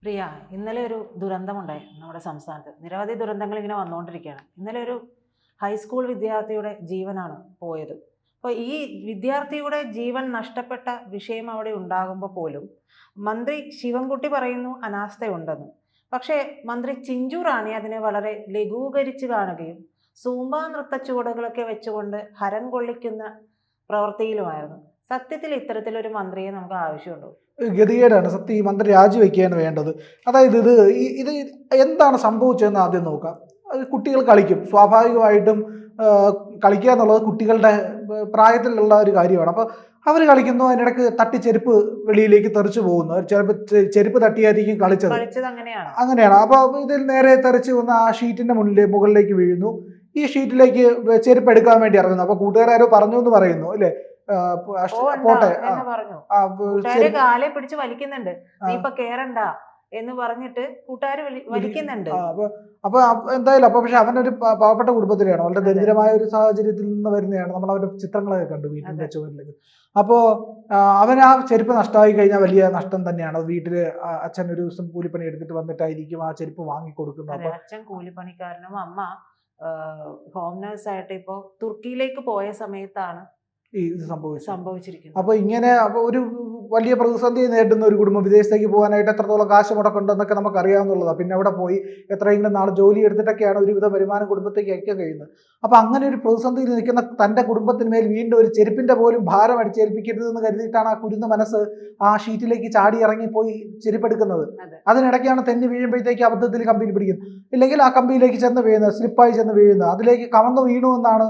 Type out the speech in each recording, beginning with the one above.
പ്രിയ, ഇന്നലെ ഒരു ദുരന്തമുണ്ടായി നമ്മുടെ സംസ്ഥാനത്ത്. നിരവധി ദുരന്തങ്ങൾ ഇങ്ങനെ വന്നുകൊണ്ടിരിക്കുകയാണ്. ഇന്നലെ ഒരു ഹൈസ്കൂൾ വിദ്യാർത്ഥിയുടെ ജീവനാണ് പോയത്. അപ്പോൾ ഈ വിദ്യാർത്ഥിയുടെ ജീവൻ നഷ്ടപ്പെട്ട വിഷയം അവിടെ ഉണ്ടാകുമ്പോൾ പോലും മന്ത്രി ശിവൻകുട്ടി പറയുന്നു അനാസ്ഥയുണ്ടെന്ന്. പക്ഷേ മന്ത്രി ചിഞ്ചു റാണി അതിനെ വളരെ ലഘൂകരിച്ച് കാണുകയും സൂംബ നൃത്ത ചുവടുകളൊക്കെ വെച്ചുകൊണ്ട് ഹരം കൊള്ളിക്കുന്ന പ്രവൃത്തിയിലുമായിരുന്നു. സത്യത്തിൽ ഇത്തരത്തിലൊരു മന്ത്രിയെ നമുക്ക് ആവശ്യമുണ്ടോ? ഗതികേടാണ് സത്യം. ഈ മന്ത്രി രാജിവെക്കുകയാണ് വേണ്ടത്. അതായത് ഇത് എന്താണ് സംഭവിച്ചതെന്ന് ആദ്യം നോക്കാം. അത് കുട്ടികൾ കളിക്കും, സ്വാഭാവികമായിട്ടും കളിക്കുക എന്നുള്ളത് കുട്ടികളുടെ പ്രായത്തിലുള്ള ഒരു കാര്യമാണ്. അപ്പോൾ അവർ കളിക്കുന്നു, അതിനിടയ്ക്ക് തട്ടി ചെരുപ്പ് വെളിയിലേക്ക് തെറിച്ചു പോകുന്നു. ചിലപ്പോൾ ചെരുപ്പ് തട്ടിയായിരിക്കും കളിച്ചത്. അങ്ങനെയാണ്. അപ്പോൾ ഇതിൽ നേരെ തെറിച്ച് വന്ന് ആ ഷീറ്റിന്റെ മുകളിലേക്ക് വീഴുന്നു. ഈ ഷീറ്റിലേക്ക് ചെരുപ്പ് എടുക്കാൻ വേണ്ടി ഇറങ്ങുന്നു. അപ്പോൾ കൂട്ടുകാരോ പറഞ്ഞു എന്ന് പറയുന്നു അല്ലേ, പോട്ടെ കാലെ പിടിച്ച് വലിക്കുന്നുണ്ട്, നീ ഇപ്പൊ കേറണ്ട എന്ന് പറഞ്ഞിട്ട് കൂട്ടുകാർ വലിക്കുന്നുണ്ട്. അപ്പൊ എന്തായാലും അപ്പൊ പക്ഷെ അവനൊരു പാവപ്പെട്ട കുടുംബത്തിലാണ്, വളരെ ദരിദ്രമായ ഒരു സാഹചര്യത്തിൽ നിന്ന് വരുന്നതാണ്. നമ്മൾ അവരുടെ ചിത്രങ്ങളൊക്കെ കണ്ടു വീട്ടിന്റെ ചുവരിലേക്ക്. അപ്പോ അവൻ ആ ചെരുപ്പ് നഷ്ടമായി കഴിഞ്ഞാൽ വലിയ നഷ്ടം തന്നെയാണ്. വീട്ടില് അച്ഛൻ ഒരു ദിവസം കൂലിപ്പണി എടുത്തിട്ട് വന്നിട്ടായിരിക്കും ആ ചെരുപ്പ് വാങ്ങിക്കൊടുക്കുന്നത്. അപ്പൊ അച്ഛൻ കൂലിപ്പണിക്കാരനും അമ്മ ഹോം നേഴ്സായിട്ട് ഇപ്പോ തുർക്കിയിലേക്ക് പോയ സമയത്താണ് ഇത് സംഭവിച്ചിരിക്കുന്നത്. അപ്പൊ ഇങ്ങനെ ഒരു വലിയ പ്രതിസന്ധി നേരിടുന്ന ഒരു കുടുംബം വിദേശത്തേക്ക് പോകാനായിട്ട് എത്രത്തോളം കാശ് മുടക്കുണ്ടെന്നൊക്കെ നമുക്ക് അറിയാവുന്നതാണ്. പിന്നെ അവിടെ പോയി എത്രയെങ്കിലും നാളെ ജോലി എടുത്തിട്ടൊക്കെയാണ് ഒരുവിധ വരുമാനം കുടുംബത്തേക്ക് അയക്കാൻ കഴിയുന്നത്. അപ്പൊ അങ്ങനെ ഒരു പ്രതിസന്ധിയിൽ നിൽക്കുന്ന തന്റെ കുടുംബത്തിന് മേൽ വീണ്ടും ഒരു ചെരുപ്പിന്റെ പോലും ഭാരം അടിച്ചേൽപ്പിക്കരുതെന്ന് കരുതിയിട്ടാണ് ആ കുരുന്ന മനസ്സ് ആ ഷീറ്റിലേക്ക് ചാടി ഇറങ്ങിപ്പോയി ചെരുപ്പെടുക്കുന്നത്. അതിനിടയ്ക്കാണ് തെന്നി വീഴുമ്പോഴത്തേക്ക് അബദ്ധത്തിൽ കമ്പിയിൽ പിടിക്കുന്നത്, ഇല്ലെങ്കിൽ ആ കമ്പിയിലേക്ക് ചെന്ന് വീഴുന്നത്, സ്ലിപ്പായി ചെന്ന് വീഴുന്നത്, അതിലേക്ക് കമന്നു വീണു എന്നാണ്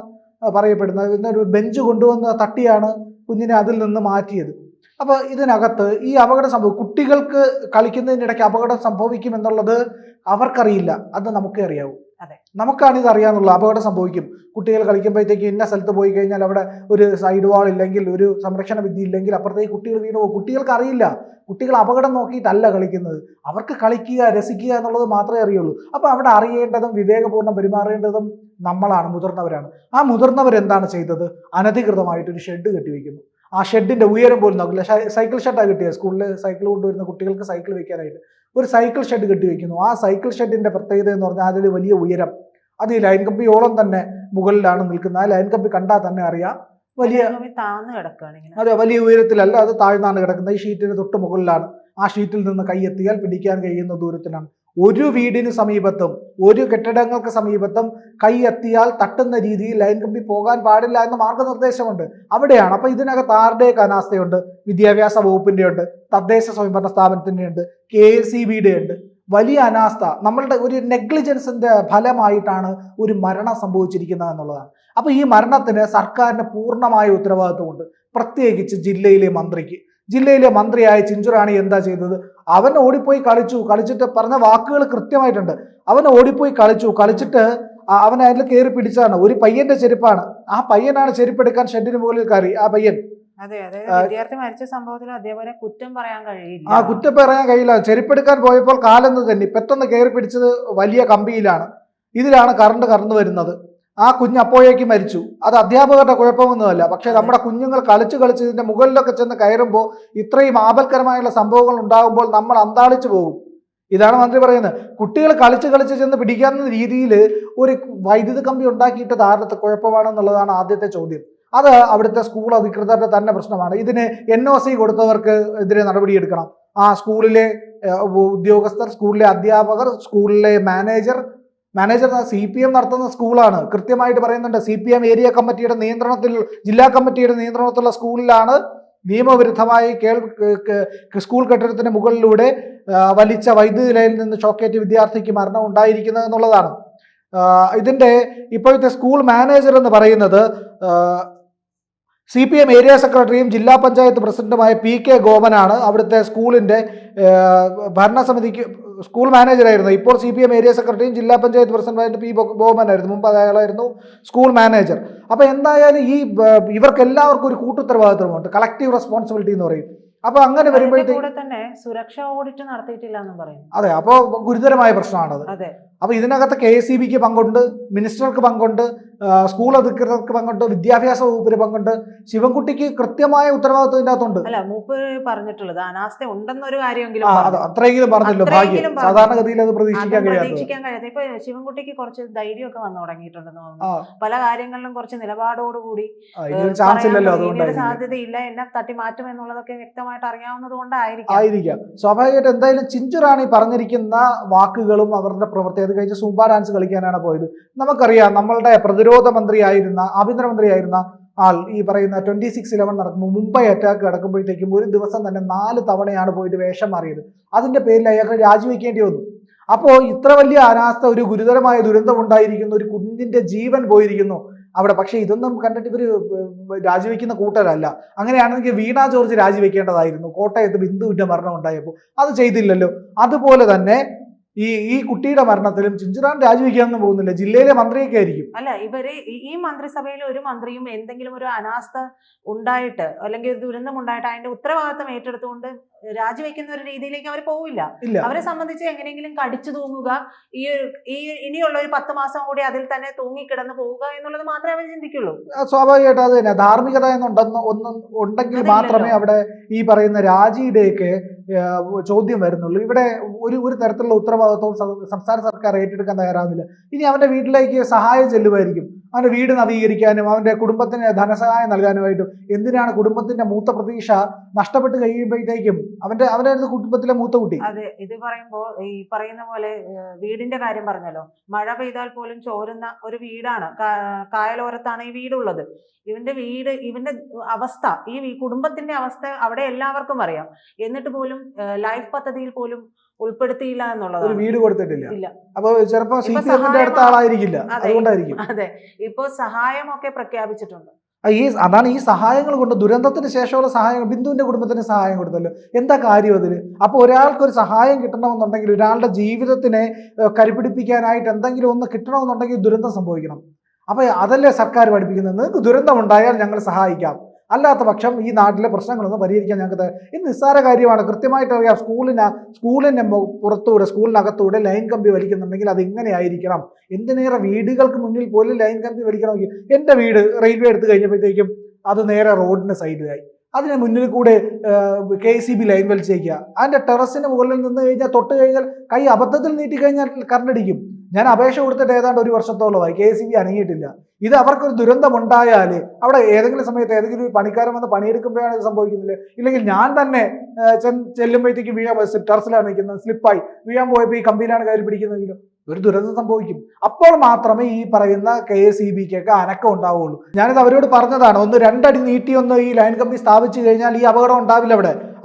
പറയപ്പെടുന്നത്. ഇന്നൊരു ബെഞ്ച് കൊണ്ടുവന്ന് തട്ടിയാണ് കുഞ്ഞിനെ അതിൽ നിന്ന് മാറ്റിയത്. അപ്പോൾ ഇതിനകത്ത് ഈ അപകടം കുട്ടികൾക്ക് കളിക്കുന്നതിനിടയ്ക്ക് അപകടം സംഭവിക്കും എന്നുള്ളത് അവർക്കറിയില്ല, അത് നമുക്കേ അറിയാവൂ. നമുക്കാണ് ഇത് അറിയാന്നുള്ളത്. അപകടം സംഭവിക്കും, കുട്ടികൾ കളിക്കുമ്പോഴത്തേക്ക് ഇന്ന സ്ഥലത്ത് പോയി കഴിഞ്ഞാൽ അവിടെ ഒരു സൈഡ് വാൾ ഇല്ലെങ്കിൽ, ഒരു സംരക്ഷണ ഭിത്തി ഇല്ലെങ്കിൽ അപ്പുറത്തേക്ക് കുട്ടികൾ വീണു പോകും. കുട്ടികൾക്ക് അറിയില്ല, കുട്ടികൾ അപകടം നോക്കിയിട്ടല്ല കളിക്കുന്നത്, അവർക്ക് കളിക്കുക രസിക്കുക എന്നുള്ളത് മാത്രമേ അറിയുള്ളൂ. അപ്പോൾ അവിടെ അറിയേണ്ടതും വിവേകപൂർണ്ണം പെരുമാറേണ്ടതും നമ്മളാണ്, മുതിർന്നവരാണ്. ആ മുതിർന്നവരെന്താണ് ചെയ്തത്? അനധികൃതമായിട്ടൊരു ഷെഡ് കെട്ടിവെക്കുന്നു. ആ ഷെഡിന്റെ ഉയരം പോലും നോക്കില്ല. സൈക്കിൾ ഷെഡാണ് കിട്ടിയത്. സ്കൂളിൽ സൈക്കിൾ കൊണ്ടുവരുന്ന കുട്ടികൾക്ക് സൈക്കിൾ വെക്കാനായിട്ട് ഒരു സൈക്കിൾ ഷെഡ് കെട്ടിവെക്കുന്നു. ആ സൈക്കിൾ ഷെഡിന്റെ പ്രത്യേകത എന്ന് പറഞ്ഞാൽ അതിൽ വലിയ ഉയരം, അത് ഈ ലൈൻ കമ്പിയോളം തന്നെ മുകളിലാണ് നിൽക്കുന്നത്. ആ ലൈൻ കമ്പി കണ്ടാൽ തന്നെ അറിയാം വലിയ അതെ, വലിയ ഉയരത്തിലല്ല, അത് താഴ്ന്നാണ് കിടക്കുന്നത്. ഈ ഷീറ്റിന് തൊട്ട് മുകളിലാണ്. ആ ഷീറ്റിൽ നിന്ന് കൈയെത്തിയാൽ പിടിക്കാൻ കഴിയുന്ന ദൂരത്തിലാണ്. ഒരു വീടിന് സമീപത്തും ഒരു കെട്ടിടങ്ങൾക്ക് സമീപത്തും കൈ എത്തിയാൽ തട്ടുന്ന രീതിയിൽ ലൈൻ കമ്പി പോകാൻ പാടില്ല എന്ന മാർഗനിർദ്ദേശമുണ്ട്. അവിടെയാണ്. അപ്പൊ ഇതിനകത്ത് ആരുടെയൊക്കെ അനാസ്ഥയുണ്ട്? വിദ്യാഭ്യാസ വകുപ്പിന്റെ ഉണ്ട്, തദ്ദേശ സ്വയംഭരണ സ്ഥാപനത്തിന്റെ ഉണ്ട്, KSEBയുടെ ഉണ്ട്. വലിയ അനാസ്ഥ, നമ്മളുടെ ഒരു നെഗ്ലിജൻസിന്റെ ഫലമായിട്ടാണ് ഒരു മരണം സംഭവിച്ചിരിക്കുന്നത് എന്നുള്ളതാണ്. അപ്പൊ ഈ മരണത്തിന് സർക്കാരിന് പൂർണ്ണമായ ഉത്തരവാദിത്വമുണ്ട്, പ്രത്യേകിച്ച് ജില്ലയിലെ മന്ത്രിക്ക്. ജില്ലയിലെ മന്ത്രിയായ ചിഞ്ചു റാണി എന്താ ചെയ്തത്? അവൻ ഓടിപ്പോയി കളിച്ചിട്ട് പറഞ്ഞ വാക്കുകൾ കൃത്യമായിട്ടുണ്ട്. അവൻ ഓടിപ്പോയി കളിച്ചിട്ട് അവൻ അതിൽ കയറി പിടിച്ചതാണ്. ഒരു പയ്യന്റെ ചെരുപ്പാണ്, ആ പയ്യനാണ് ചെരുപ്പെടുക്കാൻ ഷെഡിന് മുകളിൽ കയറി. ആ പയ്യൻ വിദ്യാർത്ഥി മരിച്ച സംഭവത്തിൽ അതേപോലെ കുറ്റം പറയാൻ കഴിയില്ല. ചെരുപ്പെടുക്കാൻ പോയപ്പോൾ കാലെന്ന് തന്നെ പെട്ടെന്ന് കയറി പിടിച്ചത് വലിയ കമ്പിയിലാണ്. ഇതിലാണ് കറണ്ട് കടന്നു വരുന്നത്. ആ കുഞ്ഞ് അപ്പോഴേക്ക് മരിച്ചു. അത് അധ്യാപകരുടെ കുഴപ്പമൊന്നുമല്ല. പക്ഷെ നമ്മുടെ കുഞ്ഞുങ്ങൾ കളിച്ച് ഇതിന്റെ മുകളിലൊക്കെ ചെന്ന് കയറുമ്പോൾ ഇത്രയും ആപൽക്കരമായുള്ള സംഭവങ്ങൾ ഉണ്ടാകുമ്പോൾ നമ്മൾ അന്താളിച്ചു പോകും. ഇതാണ് മന്ത്രി പറയുന്നത്. കുട്ടികൾ കളിച്ച് ചെന്ന് പിടിക്കാവുന്ന രീതിയിൽ ഒരു വൈദ്യുത കമ്പി ഉണ്ടാക്കിയിട്ട് താരത്തെ കുഴപ്പമാണെന്നുള്ളതാണ് ആദ്യത്തെ ചോദ്യം. അത് അവിടുത്തെ സ്കൂൾ അധികൃതരുടെ തന്നെ പ്രശ്നമാണ്. ഇതിന് NOC കൊടുത്തവർക്ക് എതിരെ നടപടിയെടുക്കണം. ആ സ്കൂളിലെ ഉദ്യോഗസ്ഥർ, സ്കൂളിലെ അധ്യാപകർ, സ്കൂളിലെ മാനേജർ CPM നടത്തുന്ന സ്കൂളാണ്. കൃത്യമായിട്ട് പറയുന്നുണ്ട്, CPM ഏരിയ കമ്മിറ്റിയുടെ നിയന്ത്രണത്തിൽ, ജില്ലാ കമ്മിറ്റിയുടെ നിയന്ത്രണത്തിലുള്ള സ്കൂളിലാണ് നിയമവിരുദ്ധമായി സ്കൂൾ കെട്ടിടത്തിന് മുകളിലൂടെ വലിച്ച വൈദ്യുതി ലൈനിൽ നിന്ന് ഷോക്കേറ്റ് വിദ്യാർത്ഥിക്ക് മരണം ഉണ്ടായിരിക്കുന്നത് എന്നുള്ളതാണ്. ഇതിന്റെ ഇപ്പോഴത്തെ സ്കൂൾ മാനേജർ എന്ന് പറയുന്നത് CPM ഏരിയ സെക്രട്ടറിയും ജില്ലാ പഞ്ചായത്ത് പ്രസിഡന്റുമായ PK ഗോപനാണ്. അവിടുത്തെ സ്കൂളിന്റെ ഭരണസമിതിക്ക് സ്കൂൾ മാനേജറായിരുന്നു. ഇപ്പോൾ CPM ഏരിയ സെക്രട്ടറിയും ജില്ലാ പഞ്ചായത്ത് പ്രസിഡന്റായിട്ട് P ഗോപനായിരുന്നു. മുമ്പ് അയാളായിരുന്നു സ്കൂൾ മാനേജർ. അപ്പൊ എന്തായാലും ഇവർക്ക് എല്ലാവർക്കും ഒരു കൂട്ടുത്തരവാദിത്വമുണ്ട്, കളക്റ്റീവ് റെസ്പോൺസിബിലിറ്റി എന്ന് പറയും. അപ്പൊ അങ്ങനെ വരുമ്പോഴത്തേക്ക് തന്നെ സുരക്ഷാ ഓഡിറ്റ് നടത്തിയിട്ടില്ല എന്നും പറയുന്നു. അതെ, അപ്പോൾ ഗുരുതരമായ പ്രശ്നമാണത്. അതെ, അപ്പോൾ ഇതിനകത്ത് KSEBക്ക് പങ്കുണ്ട്, മിനിസ്റ്റർക്ക് പങ്കുണ്ട്, സ്കൂൾ അധികൃതർക്ക് പങ്കുണ്ട്, വിദ്യാഭ്യാസ വകുപ്പിന് പങ്കുണ്ട്. ശിവൻകുട്ടിക്ക് കൃത്യമായ ഉത്തരവാദിത്വം ഇതിനകത്തുണ്ട്. അല്ല മൂപ്പ് പറഞ്ഞിട്ടുള്ളത് അനാസ്ഥ ഉണ്ടെന്നൊരു കാര്യമെങ്കിലും അത്രയെങ്കിലും പറഞ്ഞല്ലോ. ഭാഗ്യം. സാധാരണഗതിയിൽ അത് പ്രതീക്ഷിക്കാൻ കഴിയാത്ത. ഇപ്പൊ ശിവൻകുട്ടിക്ക് കുറച്ച് ധൈര്യമൊക്കെ വന്നു തുടങ്ങിയിട്ടുണ്ടെന്ന് തോന്നുന്നു. പല കാര്യങ്ങളിലും കുറച്ച് നിലപാടോടുകൂടി ചാൻസ് ഇല്ലല്ലോ, അതുകൊണ്ട് സാധ്യതയില്ല, എന്നെ തട്ടി മാറ്റും എന്നുള്ളതൊക്കെ വ്യക്തമായിട്ട് അറിയാവുന്നത് കൊണ്ടായിരിക്കാം. സ്വാഭാവികമായിട്ട് എന്തായാലും ചിഞ്ചു റാണി പറഞ്ഞിരിക്കുന്ന വാക്കുകളും അവരുടെ പ്രവൃത്തി, അത് കഴിഞ്ഞ് സൂംബ ഡാൻസ് കളിക്കാനാണ് പോയത്. നമുക്കറിയാം, നമ്മളുടെ പ്രതിരോധ മന്ത്രിയായിരുന്ന, ആഭ്യന്തരമന്ത്രിയായിരുന്ന ആൾ ഈ പറയുന്ന 26/11 നടക്കുമ്പോൾ മുംബൈ അറ്റാക്ക് നടക്കുമ്പോഴത്തേക്കും ഒരു ദിവസം തന്നെ 4 തവണയാണ് പോയിട്ട് വേഷം മാറിയത്. അതിന്റെ പേരിൽ അയാൾക്ക് രാജിവെക്കേണ്ടി വന്നു. അപ്പോൾ ഇത്ര വലിയ അനാസ്ഥ, ഒരു ഗുരുതരമായ ദുരന്തം ഉണ്ടായിരിക്കുന്നു, ഒരു കുഞ്ഞിന്റെ ജീവൻ പോയിരിക്കുന്നു അവിടെ. പക്ഷെ ഇതൊന്നും കണ്ടിട്ട് ഇവര് രാജിവെക്കുന്ന കൂട്ടരല്ല. അങ്ങനെയാണെങ്കിൽ വീണ ജോർജ് രാജിവെക്കേണ്ടതായിരുന്നു, കോട്ടയത്ത് ബിന്ദുവിന്റെ മരണം ഉണ്ടായപ്പോൾ. അത് ചെയ്തില്ലല്ലോ. അതുപോലെ തന്നെ ഈ കുട്ടിയുടെ മരണത്തിലും ചിഞ്ചു റാണി രാജിവെക്കാനൊന്നും പോകുന്നില്ല, ജില്ലയിലെ മന്ത്രിയൊക്കെ ആയിരിക്കും. അല്ല, ഇവര് ഈ മന്ത്രിസഭയിലെ ഒരു മന്ത്രിയും എന്തെങ്കിലും ഒരു അനാസ്ഥ ഉണ്ടായിട്ട് അല്ലെങ്കിൽ ഒരു ദുരന്തം ഉണ്ടായിട്ട് അതിന്റെ ഉത്തരവാദിത്തം ഏറ്റെടുത്തുകൊണ്ട് രാജിവെക്കുന്ന ഒരു രീതിയിലേക്ക് അവർ പോവില്ല. അവരെ സംബന്ധിച്ച് എങ്ങനെയെങ്കിലും കടിച്ചു തൂങ്ങുക, ഈ ഇനിയുള്ള ഒരു 10 മാസം കൂടി അതിൽ തന്നെ തൂങ്ങിക്കിടന്ന് പോവുക എന്നുള്ളത് മാത്രമേ അവർ ചിന്തിക്കുള്ളൂ. സ്വാഭാവികമായിട്ട് അത് തന്നെ ധാർമ്മികത ഉണ്ടെങ്കിൽ മാത്രമേ അവിടെ ഈ പറയുന്ന രാജിയുടെയൊക്കെ ചോദ്യം വരുന്നുള്ളൂ. ഇവിടെ ഒരു തരത്തിലുള്ള ഉത്തരവാദിത്വവും സംസ്ഥാന സർക്കാർ ഏറ്റെടുക്കാൻ തയ്യാറാവുന്നില്ല. ഇനി അവന്റെ വീട്ടിലേക്ക് സഹായം ചെല്ലുമായിരിക്കും, അവന്റെ വീട് നവീകരിക്കാനും അവന്റെ കുടുംബത്തിന് ധനസഹായം നൽകാനുമായിട്ടും. എന്തിനാണ് കുടുംബത്തിന്റെ മൂത്ത പ്രതീക്ഷ നഷ്ടപ്പെട്ട് കഴിയുമ്പോഴത്തേക്കും അവന്റെ കുടുംബത്തിലെ മൂത്ത കുട്ടി. അതെ, ഇത് പറയുമ്പോ ഈ പറയുന്ന പോലെ വീടിന്റെ കാര്യം പറഞ്ഞല്ലോ, മഴ പെയ്താൽ പോലും ചോരുന്ന ഒരു വീടാണ്, കായലോരത്താണ് ഈ വീടുള്ളത്. ഇവന്റെ അവസ്ഥ, ഈ കുടുംബത്തിന്റെ അവസ്ഥ അവിടെ എല്ലാവർക്കും അറിയാം. എന്നിട്ട് പോലും ലൈഫ് പദ്ധതിയിൽ പോലും ഉൾപ്പെടുത്തിയില്ല എന്നുള്ളത്. ഒരു വീട് കൊടുത്തിട്ടില്ല. അപ്പൊ ചിലപ്പോ CPM-ന്റെ അടുത്ത ആളായിരിക്കില്ല, അതുകൊണ്ടായിരിക്കും. അതെ, ഇപ്പോ സഹായമൊക്കെ പ്രഖ്യാപിച്ചിട്ടുണ്ട്. അതാണ് ഈ സഹായങ്ങൾ കൊണ്ട്, ദുരന്തത്തിന് ശേഷമുള്ള സഹായങ്ങൾ. ബിന്ദുവിന്റെ കുടുംബത്തിന് സഹായം കൊടുത്തല്ലോ, എന്താ കാര്യം അതിന്? അപ്പൊ ഒരാൾക്ക് ഒരു സഹായം കിട്ടണമെന്നുണ്ടെങ്കിൽ, ഒരാളുടെ ജീവിതത്തിനെ കരുപിടിപ്പിക്കാനായിട്ട് എന്തെങ്കിലും ഒന്ന് കിട്ടണമെന്നുണ്ടെങ്കിൽ ദുരന്തം സംഭവിക്കണം. അപ്പൊ അതല്ലേ സർക്കാർ പഠിപ്പിക്കുന്നത്? നിങ്ങൾക്ക് ദുരന്തം ഉണ്ടായാൽ ഞങ്ങൾ സഹായിക്കാം, അല്ലാത്ത പക്ഷം ഈ നാട്ടിലെ പ്രശ്നങ്ങളൊന്നും പരിഹരിക്കാൻ ഞങ്ങൾക്ക് ഇത് നിസ്സാര കാര്യമാണ്. കൃത്യമായിട്ട് അറിയാം, സ്കൂളിന്റെ പുറത്തൂടെ, സ്കൂളിനകത്തൂടെ ലൈൻ കമ്പി വലിക്കുന്നുണ്ടെങ്കിൽ അത് ഇങ്ങനെ ആയിരിക്കണം. എന്തിനേറെ വീടുകൾക്ക് മുന്നിൽ പോലും ലൈൻ കമ്പി വലിക്കണമെങ്കിൽ, എൻ്റെ വീട് റെയിൽവേ എടുത്തു കഴിഞ്ഞപ്പോഴത്തേക്കും അത് നേരെ റോഡിന് സൈഡിലായി. അതിന് മുന്നിൽ കൂടെ KCB ലൈൻ വലിച്ചേക്കുക. അതിന്റെ ടെറസിന് മുകളിൽ നിന്ന് കഴിഞ്ഞാൽ, തൊട്ട് കഴിഞ്ഞാൽ കൈ അബദ്ധത്തിൽ നീട്ടിക്കഴിഞ്ഞാൽ കറണ്ടടിക്കും. ഞാൻ അപേക്ഷ കൊടുത്തിട്ട് ഏതാണ്ട് 1 വർഷത്തോളമായി, KCB അനങ്ങിയിട്ടില്ല. ഇത് അവർക്കൊരു ദുരന്തം ഉണ്ടായാൽ അവിടെ ഏതെങ്കിലും സമയത്ത് ഏതെങ്കിലും ഒരു പണിക്കാരൻ വന്ന് പണിയെടുക്കുമ്പോഴാണ് ഇത് സംഭവിക്കുന്നില്ല. ഇല്ലെങ്കിൽ ഞാൻ തന്നെ ചെല്ലുമ്പോഴത്തേക്ക് വീഴാൻ, ടെറസിലാണ് നിൽക്കുന്നത്, സ്ലിപ്പായി വീഴാൻ പോയപ്പോൾ ഈ കമ്പിയിലാണ് കയറി പിടിക്കുന്നതെങ്കിലും ഒരു ദുരന്തം സംഭവിക്കും. അപ്പോൾ മാത്രമേ ഈ പറയുന്ന KSEBക്കൊക്കെ അനക്കം ഉണ്ടാവുകയുള്ളൂ. ഞാനിത് അവരോട് പറഞ്ഞതാണ്, 1-2 അടി നീട്ടി ഈ ലൈൻ കമ്പി സ്ഥാപിച്ചു കഴിഞ്ഞാൽ ഈ അപകടം ഉണ്ടാവില്ല,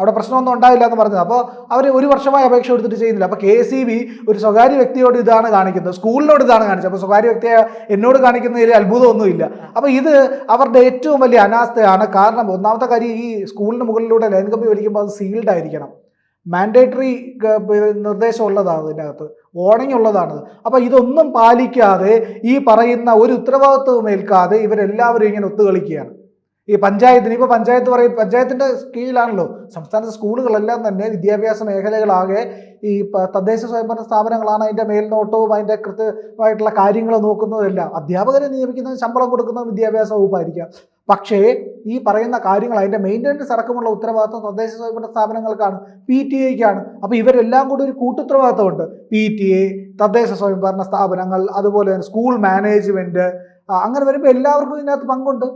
അവിടെ പ്രശ്നമൊന്നും ഉണ്ടാവില്ല എന്ന് പറഞ്ഞത്. അപ്പോൾ അവർ 1 വർഷമായി അപേക്ഷ കൊടുത്തിട്ട് ചെയ്യുന്നില്ല. അപ്പോൾ KSEB ഒരു സ്വകാര്യ വ്യക്തിയോട് ഇതാണ് കാണിക്കുന്നത്, സ്കൂളിനോട് ഇതാണ് കാണിച്ചത്. അപ്പോൾ സ്വകാര്യ വ്യക്തിയെ എന്നോട് കാണിക്കുന്നതിൽ അത്ഭുതമൊന്നുമില്ല. അപ്പോൾ ഇത് അവരുടെ ഏറ്റവും വലിയ അനാസ്ഥയാണ്. കാരണം ഒന്നാമത്തെ കാര്യം, ഈ സ്കൂളിന് മുകളിലൂടെ ലൈൻ കമ്പി വലിക്കുമ്പോൾ അത് സീൽഡ് ആയിരിക്കണം, മാൻഡേറ്ററി നിർദ്ദേശം ഉള്ളതാണ്, ഇതിനകത്ത് വാർണിംഗ് ഉള്ളതാണ്. അപ്പോൾ ഇതൊന്നും പാലിക്കാതെ, ഈ പറയുന്ന ഒരു ഉത്തരവാദിത്വവും ഏൽക്കാതെ ഇവരെല്ലാവരും ഇങ്ങനെ ഒത്തുകളിക്കുകയാണ്. ഈ പഞ്ചായത്തിന്, ഇപ്പോൾ പഞ്ചായത്തിന്റെ കീഴിലാണല്ലോ സംസ്ഥാനത്തെ സ്കൂളുകളെല്ലാം തന്നെ, വിദ്യാഭ്യാസ മേഖലകളാകെ ഈ തദ്ദേശ സ്വയംഭരണ സ്ഥാപനങ്ങളാണ് അതിന്റെ മേൽനോട്ടവും അതിന്റെ കൃത്യമായിട്ടുള്ള കാര്യങ്ങൾ നോക്കുന്നതെല്ലാം. അധ്യാപകരെ നിയമിക്കുന്നത്, ശമ്പളം കൊടുക്കുന്നത് വിദ്യാഭ്യാസ വകുപ്പായിരിക്കാം. പക്ഷേ ഈ പറയുന്ന കാര്യങ്ങൾ, അതിന്റെ മെയിൻ്റനൻസ് അടക്കമുള്ള ഉത്തരവാദിത്വം തദ്ദേശ സ്വയംഭരണ സ്ഥാപനങ്ങൾക്കാണ്, PTA-ക്കാണ്. അപ്പോൾ ഇവരെല്ലാം കൂടി ഒരു കൂട്ടുത്തരവാദിത്വമുണ്ട്. PTA, തദ്ദേശ സ്വയംഭരണ സ്ഥാപനങ്ങൾ, അതുപോലെ തന്നെ സ്കൂൾ മാനേജ്മെന്റ്. അങ്ങനെ വരുമ്പോൾ എല്ലാവർക്കും ഇതിനകത്ത് പങ്കുണ്ട്.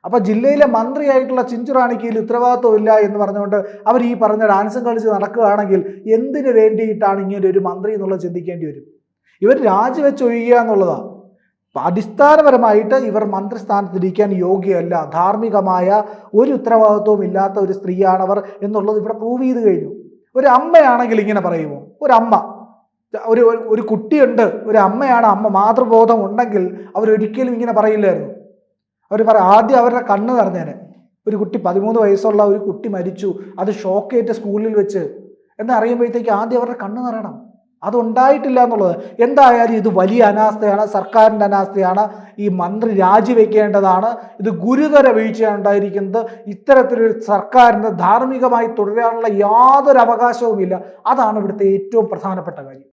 അപ്പോൾ ജില്ലയിലെ മന്ത്രിയായിട്ടുള്ള ചിഞ്ചു റാണിക്ക് ഇതിൽ ഉത്തരവാദിത്വമില്ല എന്ന് പറഞ്ഞുകൊണ്ട് അവർ ഈ പറഞ്ഞ ഡാൻസും കളിച്ച് നടക്കുകയാണെങ്കിൽ എന്തിനു വേണ്ടിയിട്ടാണ് ഇങ്ങനെ ഒരു മന്ത്രി എന്നുള്ളത് ചിന്തിക്കേണ്ടി വരും. ഇവർ രാജിവെച്ചൊഴിയുക എന്നുള്ളതാണ്. അടിസ്ഥാനപരമായിട്ട് ഇവർ മന്ത്രിസ്ഥാനത്തിരിക്കാൻ യോഗ്യയല്ല, ധാർമ്മികമായ ഒരു ഉത്തരവാദിത്വവും ഇല്ലാത്ത ഒരു സ്ത്രീയാണവർ എന്നുള്ളത് ഇവിടെ പ്രൂവ് ചെയ്ത് കഴിഞ്ഞു. ഒരു അമ്മയാണെങ്കിൽ ഇങ്ങനെ പറയുമോ? ഒരു കുട്ടിയുണ്ട്, ഒരു അമ്മയാണ്, അമ്മ മാതൃബോധം ഉണ്ടെങ്കിൽ അവരൊരിക്കലും ഇങ്ങനെ പറയില്ലായിരുന്നു. അവർ ആദ്യം അവരുടെ കണ്ണ് നിറഞ്ഞേനെ. ഒരു കുട്ടി, 13 വയസ്സുള്ള ഒരു കുട്ടി മരിച്ചു, അത് ഷോക്കേറ്റ് സ്കൂളിൽ വെച്ച് എന്നറിയുമ്പോഴത്തേക്ക് ആദ്യം അവരുടെ കണ്ണ് നിറയണം. അതുണ്ടായിട്ടില്ല എന്നുള്ളത്. എന്തായാലും ഇത് വലിയ അനാസ്ഥയാണ്, സർക്കാരിൻ്റെ അനാസ്ഥയാണ്. ഈ മന്ത്രി രാജിവെക്കേണ്ടതാണ്. ഇത് ഗുരുതര വീഴ്ചയാണ് ഉണ്ടായിരിക്കുന്നത്. ഇത്തരത്തിലൊരു സർക്കാരിന് ധാർമ്മികമായി തുടരാനുള്ള യാതൊരു അവകാശവുമില്ല. അതാണ് ഇവിടുത്തെ ഏറ്റവും പ്രധാനപ്പെട്ട കാര്യം.